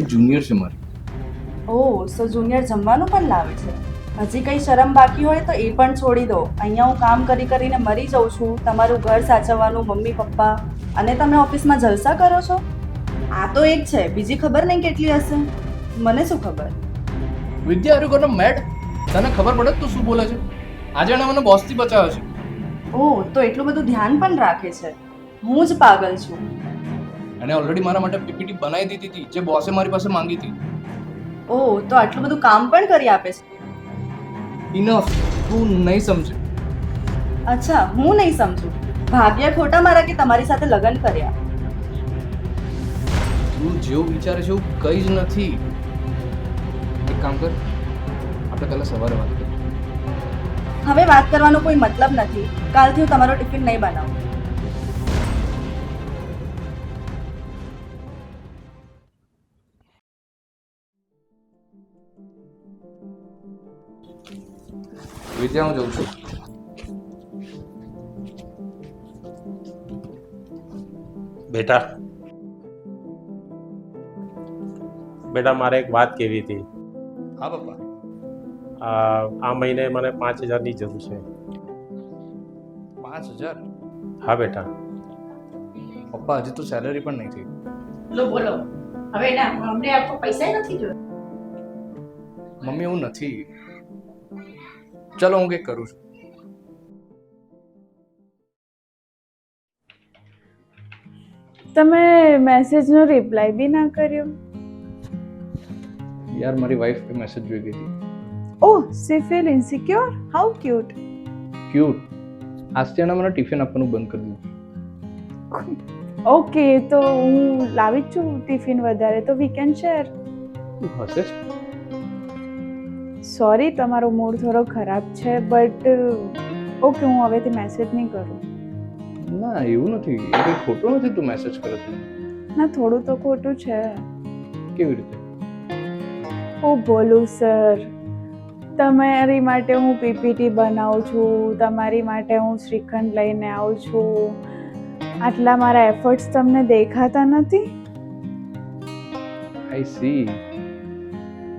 એ junior છે મારી. ઓહ, સો junior જમવાનું પણ લાવે છે. હજી કંઈ શરમ બાકી હોય તો એ પણ છોડી દો. અહીંયા હું કામ કરી કરીને મરી જાઉં છું, તમારું ઘર સાચવવાનું, મમ્મી પપ્પા, અને તમે ઓફિસમાં જલસા કરો છો. આ તો એક છે, બીજી ખબર નહીં કેટલી હશે. મને શું ખબર. વિદ્યા આર યુ ગોના મેડ? તને ખબર પડે તું શું બોલે છે? આજે એણે મને બોસથી બચાવ્યો છે. ઓહ, તો એટલું બધું ધ્યાન પણ રાખે છે. હું જ પાગલ છું. એણે ઓલરેડી મારા માટે પીપીટી બનાવી દીધી હતી જે બોસે મારી પાસે માંગી હતી. ઓહ, તો આટલું બધું કામ પણ કરી આપે છે. ઇનફ, તું નહીં સમજે. અચ્છા, હું નહીં સમજુ. ભાગ્યા ખોટા મારા કે તમારી સાથે લગ્ન કર્યા. તું જેવું વિચારે છે એવું કંઈ જ નથી. એક કામ કર, આપણે કાલે સવારે વાત કરીએ. હવે વાત કરવાનો કોઈ મતલબ નથી. કાલથી હું તમારો ટિફિન નહીં બનાવું. વિદ્યા, હું જઉં છું. બેટા બેટા મારે એક વાત કહેવી હતી. હા પપ્પા. આ મહિને મને 5,000ની જરૂર છે. 5,000? હા બેટા. પપ્પા, હજી તો સેલરી પણ નહીં થઈ. લો બોલો. હવે ના અમને આપકો પૈસા નથી જોયો. મમ્મી, એવું નથી. ચલો, હું કંઈક કરું છું. તમે મેસેજનો રિપ્લાય બી ના કર્યો. યાર, મારી વાઈફ એ મેસેજ જોઈ ગઈ હતી. ઓહ, she feel insecure? How cute. Cute. આજથી એણે મને ટિફિન આપવાનું બંધ કરી દીધું. ઓકે, તો હું લાવી જ છું ટિફિન વધારે, તો વી કેન શેર. તું હસે છે? સોરી, તમારો મૂડ થોડો ખરાબ છે, બટ ઓકે, હું હવેથી મેસેજ નહીં કરું. ના, એવું નથી. એ કંઈ ખોટું નથી તું મેસેજ કરે છે. ના, થોડું તો ખોટું છે. કેવી રીતે? હું બોલું સર, તમારી માટે હું પીપીટી બનાવું છું, તમારી માટે હું શ્રીખંડ લઈને આવું છું. આટલા મારા એફર્ટ્સ તમને દેખાતા નથી? આઈ સી,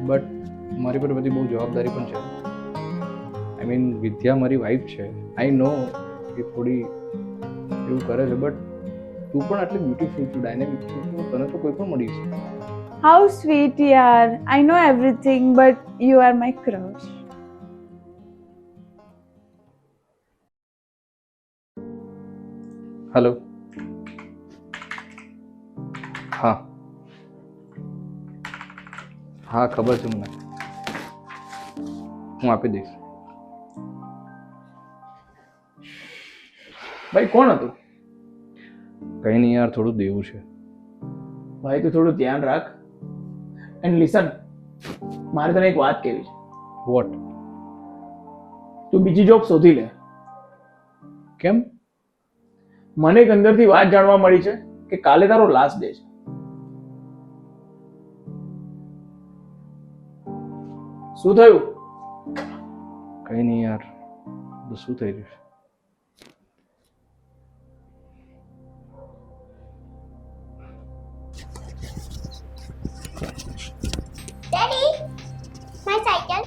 બટ મારી પર બધી બહુ જવાબદારી પણ છે. આઈ મીન, વિદ્યા મારી વાઈફ છે. આઈ નો એ થોડી એવું કરે છે, બટ તું પણ આટલી બ્યુટીફુલ છું, ડાયનેમિક છું, તો તને તો કોઈ પણ મળી છે. હાઉ સ્વીટ યાર, I know everything, but you are my crush. Hello. હા હા, ખબર છે મને. હું આપી દઈશ. ભાઈ કોણ હતું? કંઈ નહીં યાર, થોડું દેવું છે. ભાઈ તું થોડું ધ્યાન રાખ. એન્ડ લિસન, મારે તને એક વાત કહેવી છે. વોટ? તું બીજી જોબ શોધી લે. કેમ? મને એક અંદરથી વાત જાણવા મળી છે કે કાલે તારો લાસ્ટ ડે છે. શું થયું? કંઈ નહીં યાર, તો શું થઈ રહ્યું છે? Daddy, my cycle.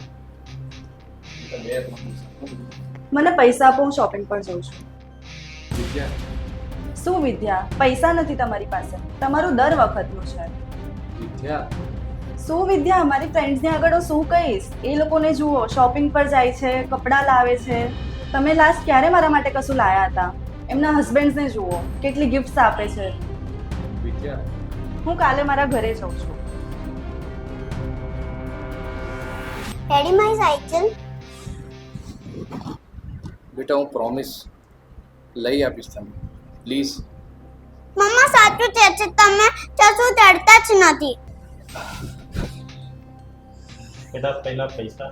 મને પૈસા આપો, હું શોપિંગ પર જઉં છું. વિદ્યા, શું વિદ્યા? પૈસા નથી તમારી પાસે. તમારું દર વખતનું છે. વિદ્યા, શું વિદ્યા? મારી ફ્રેન્ડ્સને આગળ હું શું કહીશ? એ લોકોને જુઓ, શોપિંગ પર જાય છે, કપડાં લાવે છે. તમે લાસ્ટ ક્યારે મારા માટે કશું લાયા હતા? એમના હસબન્ડ્સને જુઓ, કેટલી ગિફ્ટ્સ આપે છે. વિદ્યા. હું કાલે મારા ઘરે જઉં છું. Daddy, my cycle. બેટા, હું પ્રોમિસ લઈ આપીશ તમને. પ્લીઝ. મમ્મા સાચું કહે છે, તમે કશું ચડતા જ નથી. બેટા પહેલા પૈસા.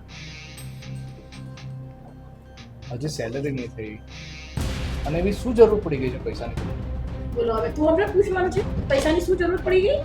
હજી સેલરી નહીં થઈ અને એવી શું જરૂર પડી ગઈ છે પૈસાની? બોલો હવે તું આપણે પૂછવાનું છે પૈસાની શું જરૂર પડી ગઈ?